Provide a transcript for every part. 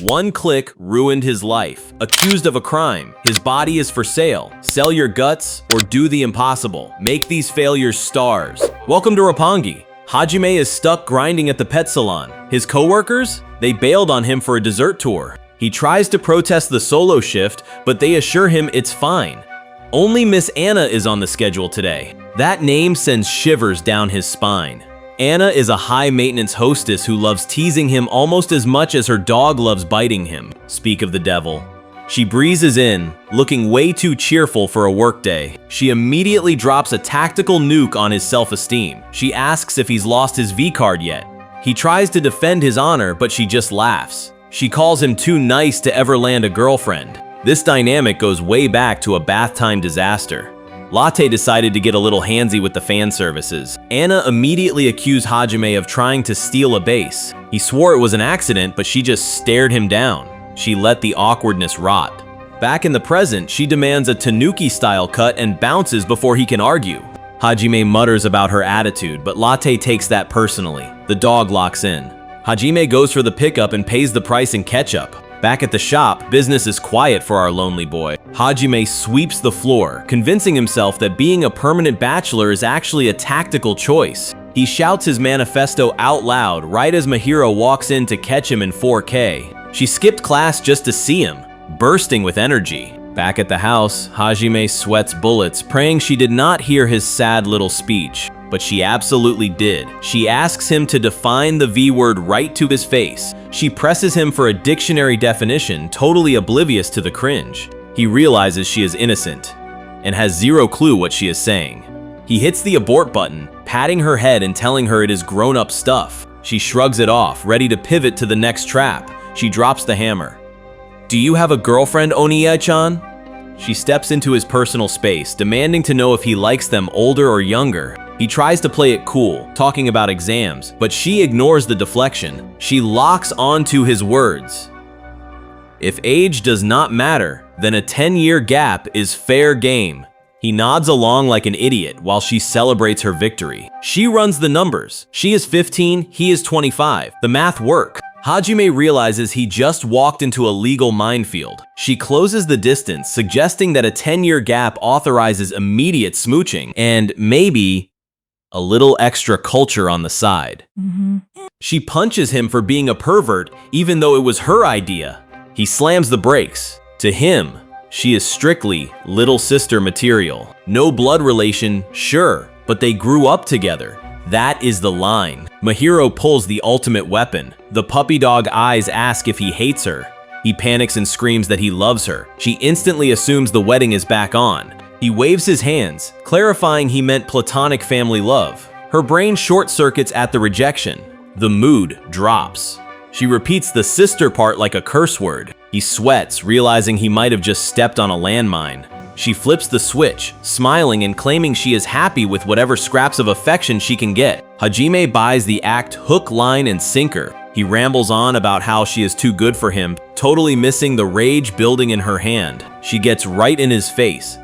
One click ruined his life. Accused of a crime. His body is for sale. Sell your guts or do the impossible. Make these failures stars. Welcome to Roppongi. Hajime is stuck grinding at the pet salon. His co-workers? They bailed on him for a dessert tour. He tries to protest the solo shift, but they assure him it's fine. Only Miss Anna is on the schedule today. That name sends shivers down his spine. Anna is a high-maintenance hostess who loves teasing him almost as much as her dog loves biting him. Speak of the devil. She breezes in, looking way too cheerful for a workday. She immediately drops a tactical nuke on his self-esteem. She asks if he's lost his V-card yet. He tries to defend his honor, but she just laughs. She calls him too nice to ever land a girlfriend. This dynamic goes way back to a bath time disaster. Latte decided to get a little handsy with the fan services. Anna immediately accused Hajime of trying to steal a base. He swore it was an accident, but she just stared him down. She let the awkwardness rot. Back in the present, she demands a Tanuki-style cut and bounces before he can argue. Hajime mutters about her attitude, but Latte takes that personally. The dog locks in. Hajime goes for the pickup and pays the price in ketchup. Back at the shop, business is quiet for our lonely boy. Hajime sweeps the floor, convincing himself that being a permanent bachelor is actually a tactical choice. He shouts his manifesto out loud right as Mahiro walks in to catch him in 4K. She skipped class just to see him, bursting with energy. Back at the house, Hajime sweats bullets, praying she did not hear his sad little speech. But she absolutely did. She asks him to define the V word right to his face. She presses him for a dictionary definition, totally oblivious to the cringe. He realizes she is innocent and has zero clue what she is saying. He hits the abort button, patting her head and telling her it is grown-up stuff. She shrugs it off, ready to pivot to the next trap. She drops the hammer. "Do you have a girlfriend, Oniie-chan?" She steps into his personal space, demanding to know if he likes them older or younger. He tries to play it cool, talking about exams, but she ignores the deflection. She locks onto his words. If age does not matter, then a 10-year gap is fair game. He nods along like an idiot while she celebrates her victory. She runs the numbers. She is 15, he is 25. The math work. Hajime realizes he just walked into a legal minefield. She closes the distance, suggesting that a 10-year gap authorizes immediate smooching and maybe a little extra culture on the side. She punches him for being a pervert, even though it was her idea. He slams the brakes. To him, she is strictly little sister material. No blood relation, sure, but they grew up together. That is the line. Mahiro pulls the ultimate weapon. The puppy dog eyes ask if he hates her. He panics and screams that he loves her. She instantly assumes the wedding is back on. He waves his hands, clarifying he meant platonic family love. Her brain short-circuits at the rejection. The mood drops. She repeats the sister part like a curse word. He sweats, realizing he might have just stepped on a landmine. She flips the switch, smiling and claiming she is happy with whatever scraps of affection she can get. Hajime buys the act hook, line, and sinker. He rambles on about how she is too good for him, totally missing the rage building in her hand. She gets right in his face.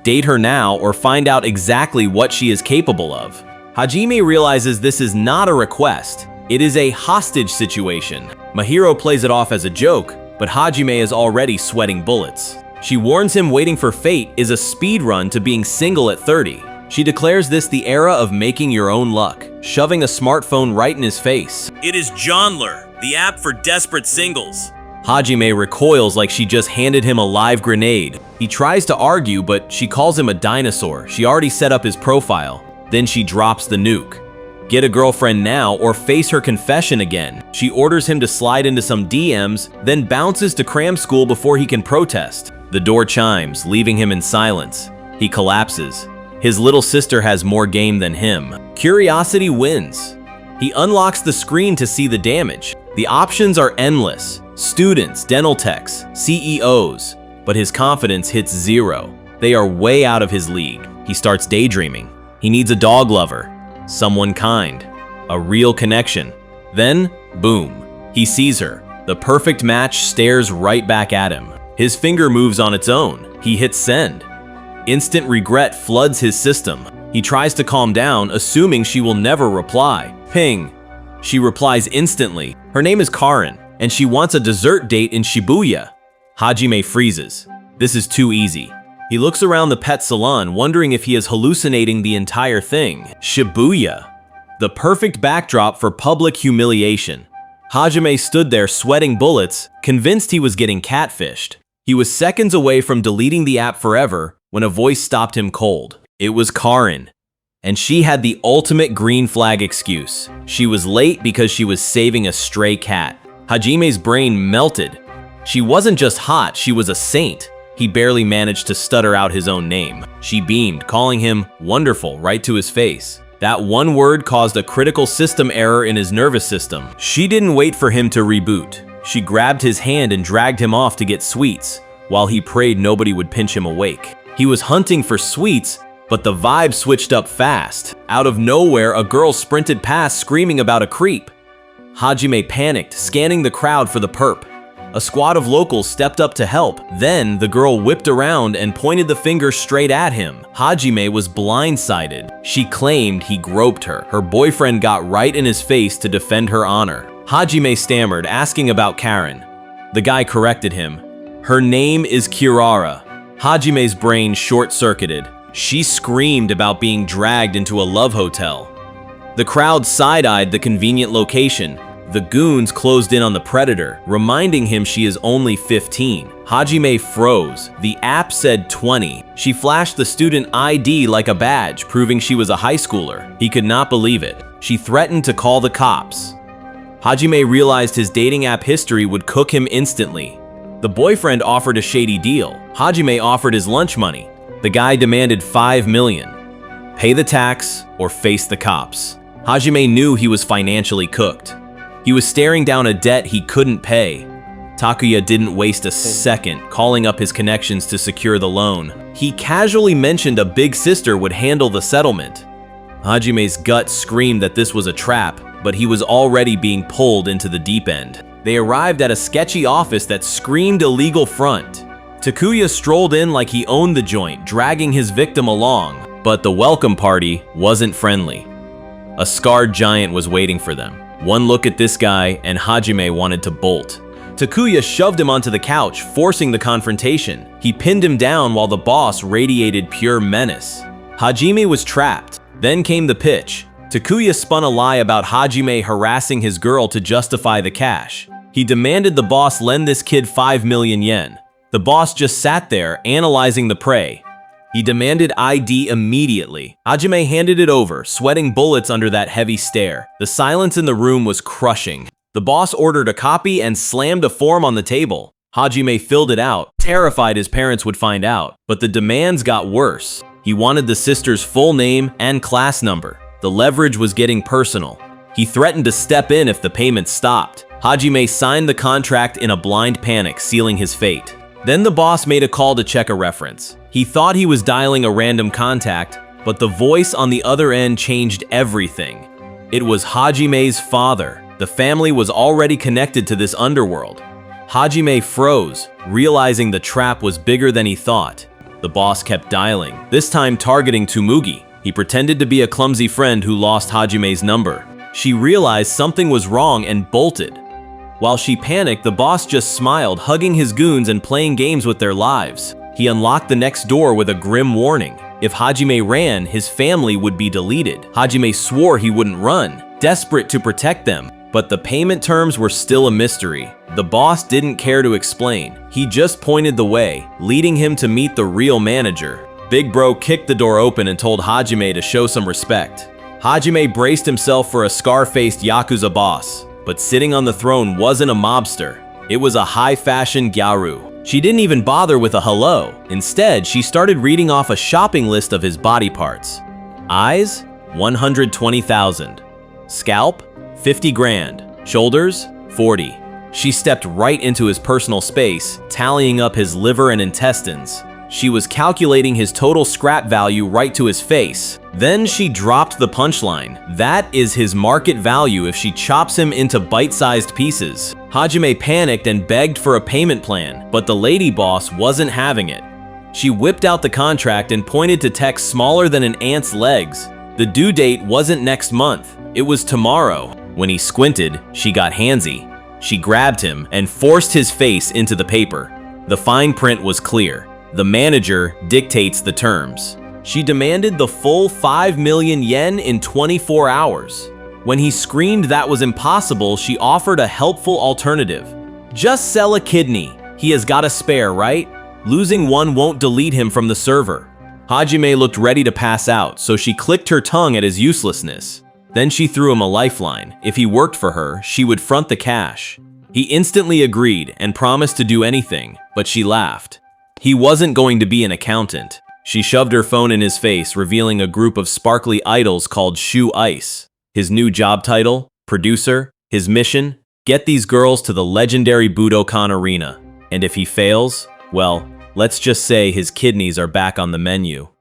Date her now or find out exactly what she is capable of. Hajime realizes this is not a request. It is a hostage situation. Mahiro plays it off as a joke, but Hajime is already sweating bullets. She warns him waiting for fate is a speed run to being single at 30. She declares this the era of making your own luck, shoving a smartphone right in his face. It is Johnler, the app for desperate singles. Hajime recoils like she just handed him a live grenade. He tries to argue, but she calls him a dinosaur. She already set up his profile. Then she drops the nuke. Get a girlfriend now or face her confession again. She orders him to slide into some DMs, then bounces to cram school before he can protest. The door chimes, leaving him in silence. He collapses. His little sister has more game than him. Curiosity wins. He unlocks the screen to see the damage. The options are endless. Students, dental techs, CEOs. But his confidence hits zero. They are way out of his league. He starts daydreaming. He needs a dog lover. Someone kind. A real connection. Then, boom. He sees her. The perfect match stares right back at him. His finger moves on its own. He hits send. Instant regret floods his system. He tries to calm down, assuming she will never reply. Ping. She replies instantly. Her name is Karin, and she wants a dessert date in Shibuya. Hajime freezes. This is too easy. He looks around the pet salon, wondering if he is hallucinating the entire thing. Shibuya. The perfect backdrop for public humiliation. Hajime stood there sweating bullets, convinced he was getting catfished. He was seconds away from deleting the app forever when a voice stopped him cold. It was Karin. And she had the ultimate green flag excuse. She was late because she was saving a stray cat. Hajime's brain melted. She wasn't just hot, she was a saint. He barely managed to stutter out his own name. She beamed, calling him wonderful right to his face. That one word caused a critical system error in his nervous system. She didn't wait for him to reboot. She grabbed his hand and dragged him off to get sweets, while he prayed nobody would pinch him awake. He was hunting for sweets, but the vibe switched up fast. Out of nowhere, a girl sprinted past screaming about a creep. Hajime panicked, scanning the crowd for the perp. A squad of locals stepped up to help. Then, the girl whipped around and pointed the finger straight at him. Hajime was blindsided. She claimed he groped her. Her boyfriend got right in his face to defend her honor. Hajime stammered, asking about Karin. The guy corrected him. Her name is Kirara. Hajime's brain short-circuited. She screamed about being dragged into a love hotel. The crowd side-eyed the convenient location. The goons closed in on the predator, reminding him she is only 15. Hajime froze. The app said 20. She flashed the student ID like a badge, proving she was a high schooler. He could not believe it. She threatened to call the cops. Hajime realized his dating app history would cook him instantly. The boyfriend offered a shady deal. Hajime offered his lunch money. The guy demanded $5 million. Pay the tax or face the cops. Hajime knew he was financially cooked. He was staring down a debt he couldn't pay. Takuya didn't waste a second calling up his connections to secure the loan. He casually mentioned a big sister would handle the settlement. Hajime's gut screamed that this was a trap, but he was already being pulled into the deep end. They arrived at a sketchy office that screamed illegal front. Takuya strolled in like he owned the joint, dragging his victim along, but the welcome party wasn't friendly. A scarred giant was waiting for them. One look at this guy, and Hajime wanted to bolt. Takuya shoved him onto the couch, forcing the confrontation. He pinned him down while the boss radiated pure menace. Hajime was trapped. Then came the pitch. Takuya spun a lie about Hajime harassing his girl to justify the cash. He demanded the boss lend this kid 5 million yen. The boss just sat there, analyzing the prey. He demanded ID immediately. Hajime handed it over, sweating bullets under that heavy stare. The silence in the room was crushing. The boss ordered a copy and slammed a form on the table. Hajime filled it out, terrified his parents would find out. But the demands got worse. He wanted the sister's full name and class number. The leverage was getting personal. He threatened to step in if the payments stopped. Hajime signed the contract in a blind panic, sealing his fate. Then the boss made a call to check a reference. He thought he was dialing a random contact, but the voice on the other end changed everything. It was Hajime's father. The family was already connected to this underworld. Hajime froze, realizing the trap was bigger than he thought. The boss kept dialing, this time targeting Tsumugi. He pretended to be a clumsy friend who lost Hajime's number. She realized something was wrong and bolted. While she panicked, the boss just smiled, hugging his goons and playing games with their lives. He unlocked the next door with a grim warning. If Hajime ran, his family would be deleted. Hajime swore he wouldn't run, desperate to protect them. But the payment terms were still a mystery. The boss didn't care to explain. He just pointed the way, leading him to meet the real manager. Big Bro kicked the door open and told Hajime to show some respect. Hajime braced himself for a scar-faced Yakuza boss. But sitting on the throne wasn't a mobster. It was a high-fashion gyaru. She didn't even bother with a hello. Instead, she started reading off a shopping list of his body parts. Eyes, 120,000. Scalp, 50 grand. Shoulders, 40. She stepped right into his personal space, tallying up his liver and intestines. She was calculating his total scrap value right to his face. Then she dropped the punchline. That is his market value if she chops him into bite-sized pieces. Hajime panicked and begged for a payment plan, but the lady boss wasn't having it. She whipped out the contract and pointed to text smaller than an ant's legs. The due date wasn't next month, it was tomorrow. When he squinted, she got handsy. She grabbed him and forced his face into the paper. The fine print was clear. The manager dictates the terms. She demanded the full 5 million yen in 24 hours. When he screamed that was impossible, she offered a helpful alternative. Just sell a kidney. He has got a spare, right? Losing one won't delete him from the server. Hajime looked ready to pass out, so she clicked her tongue at his uselessness. Then she threw him a lifeline. If he worked for her, she would front the cash. He instantly agreed and promised to do anything, but she laughed. He wasn't going to be an accountant. She shoved her phone in his face, revealing a group of sparkly idols called Shoe Ice. His new job title, producer, his mission, get these girls to the legendary Budoukan arena. And if he fails, well, let's just say his kidneys are back on the menu.